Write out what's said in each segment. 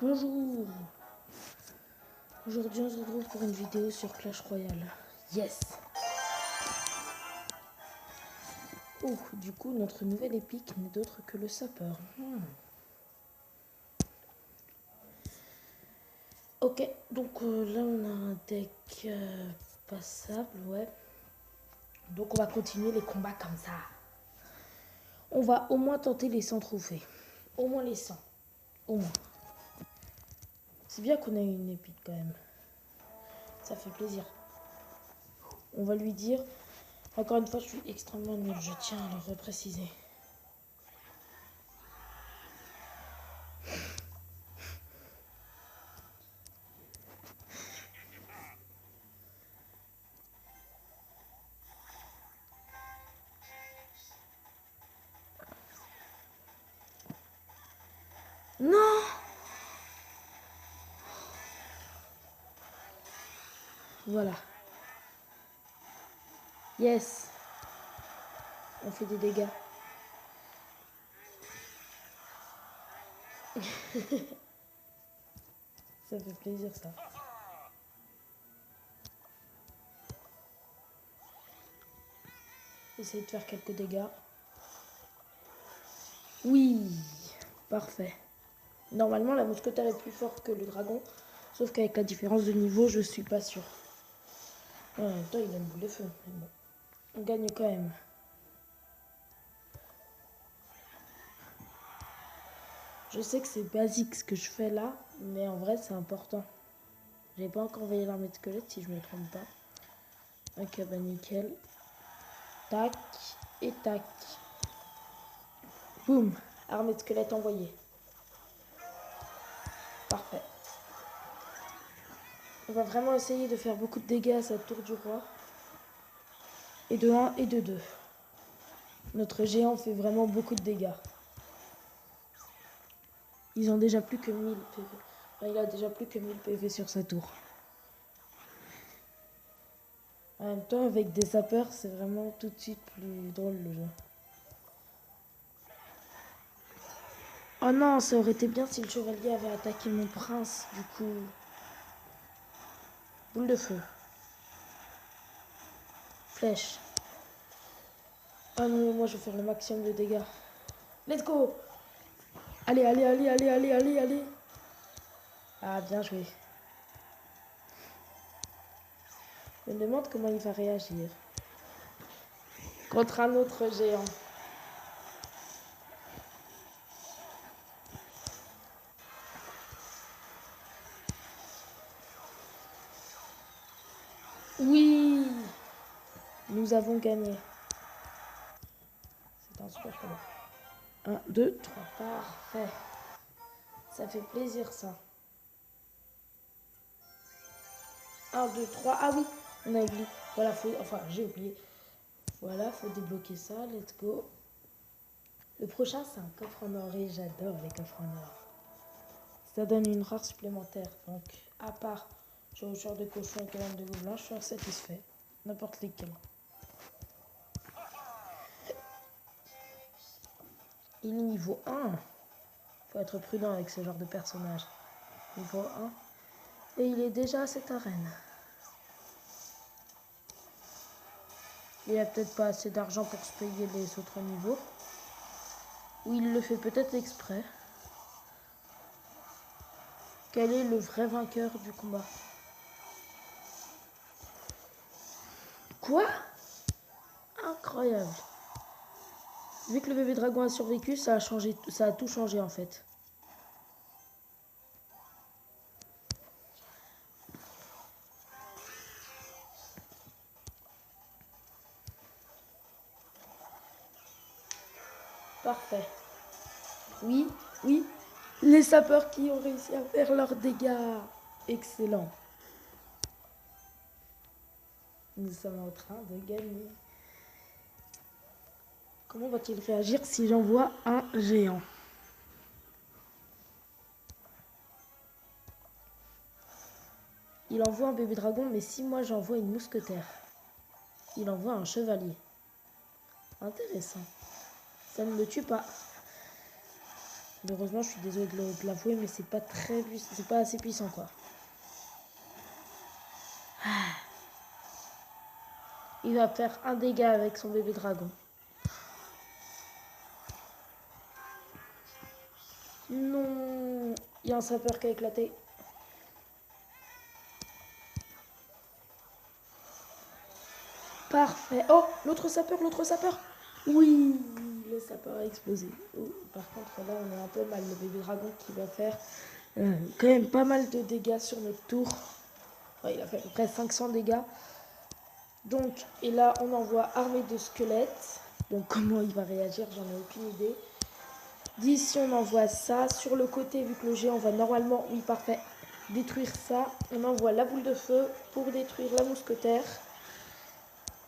Bonjour. Aujourd'hui on se retrouve pour une vidéo sur Clash Royale. Yes. Oh, du coup notre nouvelle épique n'est d'autre que le sapeur. Ok, donc là on a un deck passable, ouais. Donc on va continuer les combats comme ça. On va au moins tenter les 100 trophées. Au moins les 100. Au moins. C'est bien qu'on ait une épique quand même. Ça fait plaisir. On va lui dire... Encore une fois, je suis extrêmement nul. Je tiens à le repréciser. Non! Voilà. Yes. On fait des dégâts. Ça fait plaisir ça. Essayez de faire quelques dégâts. Oui. Parfait. Normalement la mousquetaire est plus forte que le dragon. Sauf qu'avec la différence de niveau, je suis pas sûr. En même temps, il aime boule de feu. Mais bon. On gagne quand même. Je sais que c'est basique ce que je fais là, mais en vrai c'est important. J'ai pas encore envoyé l'armée de squelette si je me trompe pas. Ok, bah nickel. Tac et tac. Boum. Armée de squelette envoyée. Parfait. On va vraiment essayer de faire beaucoup de dégâts à cette tour du roi. Et de 1 et de 2. Notre géant fait vraiment beaucoup de dégâts. Ils ont déjà plus que 1000 PV. Enfin, il a déjà plus que 1000 PV sur sa tour. En même temps, avec des sapeurs, c'est vraiment tout de suite plus drôle le jeu. Oh non, ça aurait été bien si le chevalier avait attaqué mon prince, du coup. Boule de feu. Flèche. Ah non, moi je vais faire le maximum de dégâts. Let's go! Allez, allez, allez, allez, allez, allez, allez. Ah, bien joué. Je me demande comment il va réagir. Contre un autre géant. Oui! Nous avons gagné. C'est un super combat. 1, 2, 3. Parfait. Ça fait plaisir ça. 1, 2, 3. Ah oui, on a oublié. Voilà, enfin, j'ai oublié. Voilà, faut débloquer ça. Let's go. Le prochain, c'est un coffre en or et j'adore les coffres en or. Ça donne une rare supplémentaire. Donc, à part chevaucheur de cochon et canne de gobelin, je suis satisfait. N'importe lesquels. Il est niveau 1. Faut être prudent avec ce genre de personnage. Niveau 1. Et il est déjà à cette arène. Il a peut-être pas assez d'argent pour se payer les autres niveaux. Ou il le fait peut-être exprès. Quel est le vrai vainqueur du combat? Quoi? Incroyable. Vu que le bébé dragon a survécu, ça a tout changé en fait. Parfait. Oui, oui. Les sapeurs qui ont réussi à faire leurs dégâts. Excellent. Nous sommes en train de gagner. Comment va-t-il réagir si j'envoie un géant? Il envoie un bébé dragon, mais si moi j'envoie une mousquetaire, il envoie un chevalier. Intéressant. Ça ne me tue pas. Malheureusement, je suis désolée de l'avouer, mais c'est pas c'est pas assez puissant, quoi. Il va faire un dégât avec son bébé dragon. Non, il y a un sapeur qui a éclaté. Parfait. Oh, l'autre sapeur, l'autre sapeur. Oui, le sapeur a explosé. Oh, par contre, là, on est un peu mal. Le bébé dragon qui va faire quand même pas mal de dégâts sur notre tour. Ouais, il a fait à peu près 500 dégâts. Donc, et là, on envoie armée de squelettes. Donc, comment il va réagir, j'en ai aucune idée. D'ici, on envoie ça. Sur le côté, vu que le géant va normalement, oui, parfait, détruire ça. On envoie la boule de feu pour détruire la mousquetaire.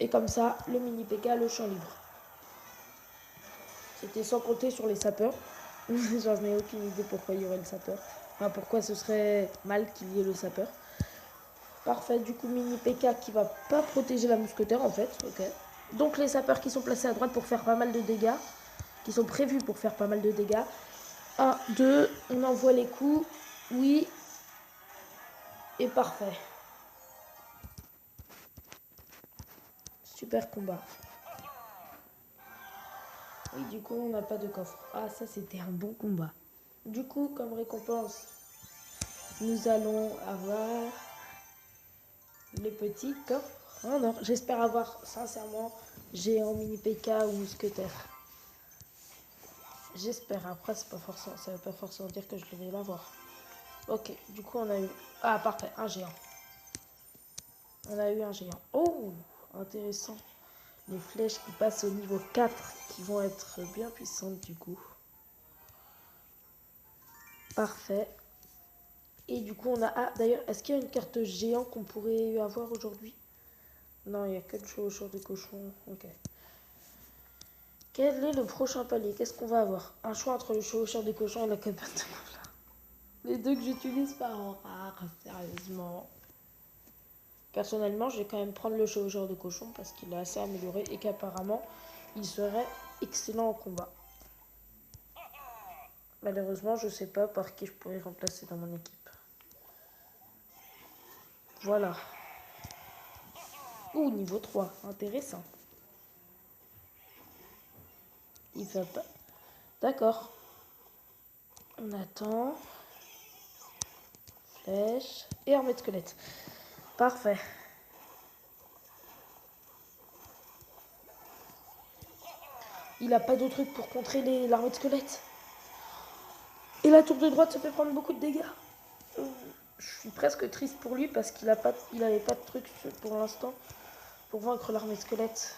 Et comme ça, le mini PK a le champ libre. C'était sans compter sur les sapeurs. J'en ai aucune idée pourquoi il y aurait le sapeur. Enfin, pourquoi ce serait mal qu'il y ait le sapeur. Parfait, du coup, mini PK qui va pas protéger la mousquetaire en fait. Ok. Donc les sapeurs qui sont placés à droite pour faire pas mal de dégâts. Qui sont prévus pour faire pas mal de dégâts. 1, 2, on envoie les coups. Oui. Et parfait. Super combat. Oui, du coup, on n'a pas de coffre. Ah, ça, c'était un bon combat. Du coup, comme récompense, nous allons avoir les petits coffres. Oh non, j'espère avoir, sincèrement, géant, mini PK ou mousquetaire. J'espère. Après, c'est pas forcément, ça veut pas forcément dire que je vais l'avoir. Ok, du coup, on a eu... Ah, parfait, un géant. On a eu un géant. Oh, intéressant. Les flèches qui passent au niveau 4, qui vont être bien puissantes, du coup. Parfait. Et du coup, on a... Ah, d'ailleurs, est-ce qu'il y a une carte géant qu'on pourrait avoir aujourd'hui? Non, il n'y a que le chevaucheur de cochon. Ok. Quel est le prochain palier? Qu'est-ce qu'on va avoir? Un choix entre le chevaucheur de cochon et la cabane de moulin. Les deux que j'utilise pas en rare, sérieusement. Personnellement, je vais quand même prendre le chevaucheur de cochon parce qu'il est assez amélioré et qu'apparemment, il serait excellent en combat. Malheureusement, je sais pas par qui je pourrais remplacer dans mon équipe. Voilà. Ouh, niveau 3, intéressant. Il va pas... D'accord. On attend. Flèche. Et armée de squelette. Parfait. Il a pas de truc pour contrer l'armée de squelette. Et la tour de droite se fait prendre beaucoup de dégâts. Je suis presque triste pour lui parce qu'il avait pas de truc pour l'instant pour vaincre l'armée de squelette.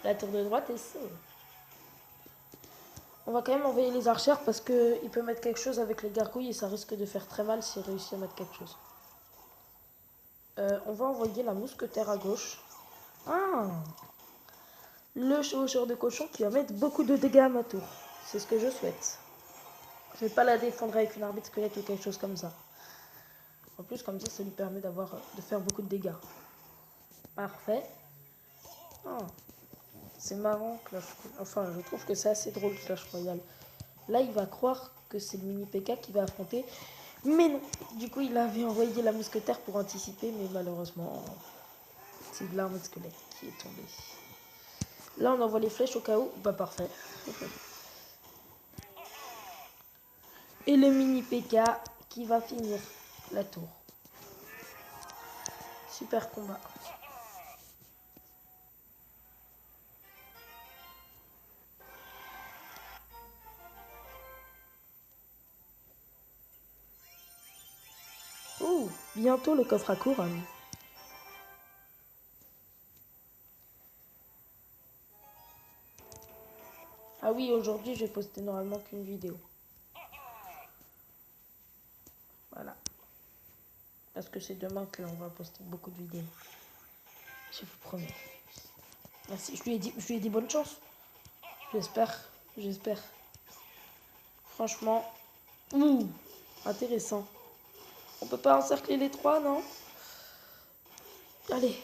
La tour de droite est sauve. On va quand même envoyer les archères parce qu'il peut mettre quelque chose avec les gargouilles et ça risque de faire très mal s'il réussit à mettre quelque chose. On va envoyer la mousquetaire à gauche. Ah, le chevaucheur de cochon qui va mettre beaucoup de dégâts à ma tour. C'est ce que je souhaite. Je vais pas la défendre avec une armée de squelette ou quelque chose comme ça. En plus, comme ça lui permet de faire beaucoup de dégâts. Parfait. Oh, c'est marrant, Clash Royale. Enfin, je trouve que c'est assez drôle, Clash Royale. Là, il va croire que c'est le mini PK qui va affronter. Mais non. Du coup, il avait envoyé la mousquetaire pour anticiper, mais malheureusement, c'est de l'arme de squelette qui est tombée. Là, on envoie les flèches au cas où. Bah, parfait. Et le mini PK qui va finir la tour. Super combat. Ouh, bientôt le coffre à couronne. Ah oui, aujourd'hui, je vais poster normalement qu'une vidéo. Voilà. Parce que c'est demain qu'on va poster beaucoup de vidéos. Je vous promets. Merci. Je lui ai dit bonne chance. J'espère. Franchement. Ouh, intéressant. On peut pas encercler les trois, non? Allez.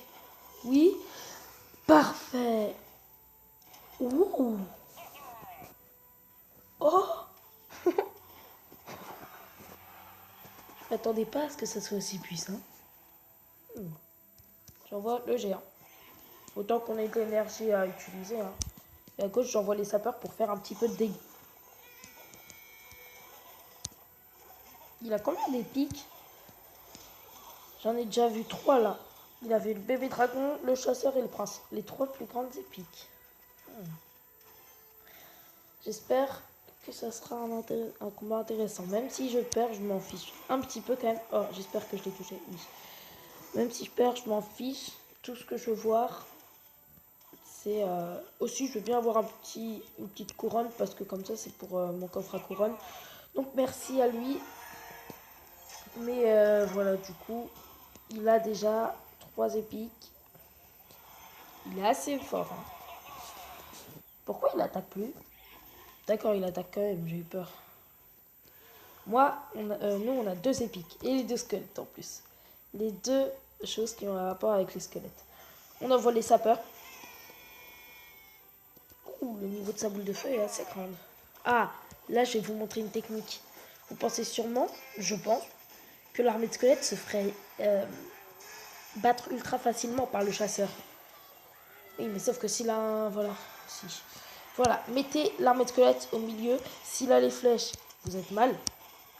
Oui. Parfait. Ouh, Ouh. Oh. Je m'attendais pas à ce que ça soit aussi puissant. J'envoie le géant. Autant qu'on ait de l'énergie à utiliser. Hein. Et à gauche, j'envoie les sapeurs pour faire un petit peu de dégâts. Il a combien d'épiques? J'en ai déjà vu 3 là. Il avait le bébé dragon, le chasseur et le prince. Les 3 plus grandes épiques. J'espère que ça sera un combat intéressant. Même si je perds, je m'en fiche. Un petit peu quand même. Oh, j'espère que je l'ai touché. Oui. Même si je perds, je m'en fiche. Tout ce que je veux voir, c'est... Aussi, je veux bien avoir une petite couronne. Parce que comme ça, c'est pour mon coffre à couronne. Donc, merci à lui. Mais voilà, du coup, il a déjà 3 épiques. Il est assez fort. Hein. Pourquoi il attaque plus? D'accord, il attaque quand même, j'ai eu peur. Moi, nous, on a 2 épiques. Et les 2 squelettes en plus. Les 2 choses qui ont un rapport avec les squelettes. On envoie les sapeurs. Ouh, le niveau de sa boule de feu est assez grand. Ah, là, je vais vous montrer une technique. Vous pensez sûrement, je pense, que l'armée de squelettes se ferait battre ultra facilement par le chasseur. Oui, mais sauf que s'il a un... Voilà. Si. Voilà, mettez l'armée de squelettes au milieu. S'il a les flèches, vous êtes mal.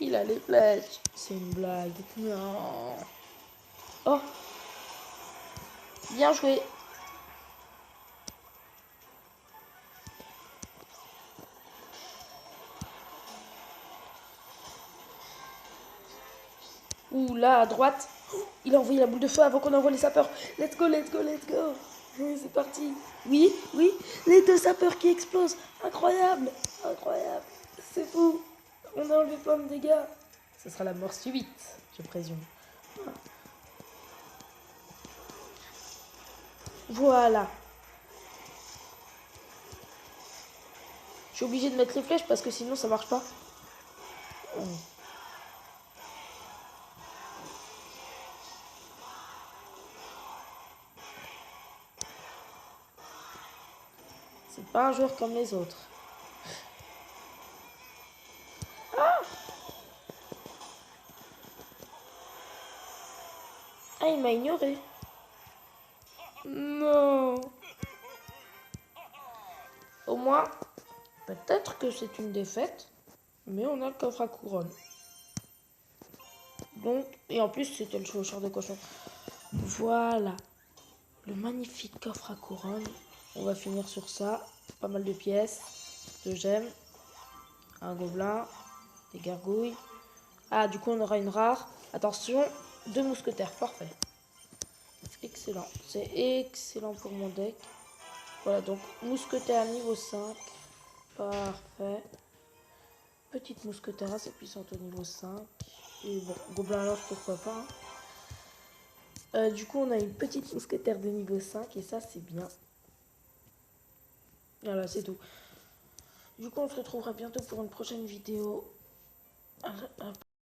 Il a les flèches. C'est une blague. Non. Oh. Bien joué. Ouh, là, à droite. Il a envoyé la boule de feu avant qu'on envoie les sapeurs. Let's go, let's go, let's go. C'est parti. Oui, oui. Les 2 sapeurs qui explosent. Incroyable. Incroyable. C'est fou. On a enlevé plein de dégâts. Ce sera la mort subite, je présume. Voilà. Je suis obligée de mettre les flèches parce que sinon ça marche pas. C'est pas un joueur comme les autres. Ah, il m'a ignoré. Non. Au moins, peut-être que c'est une défaite, mais on a le coffre à couronne. Donc, et en plus, c'était le chauffeur de cochon. Voilà. Le magnifique coffre à couronne. On va finir sur ça. Pas mal de pièces, de gemmes, un gobelin, des gargouilles. Ah, du coup, on aura une rare. Attention, 2 mousquetaires. Parfait. Excellent. C'est excellent pour mon deck. Voilà, donc mousquetaire niveau 5. Parfait. Petite mousquetaire assez puissante au niveau 5. Et bon, gobelin lance, pourquoi pas. Du coup, on a une petite mousquetaire de niveau 5 et ça, c'est bien. Voilà, c'est tout. Du coup, on se retrouvera bientôt pour une prochaine vidéo.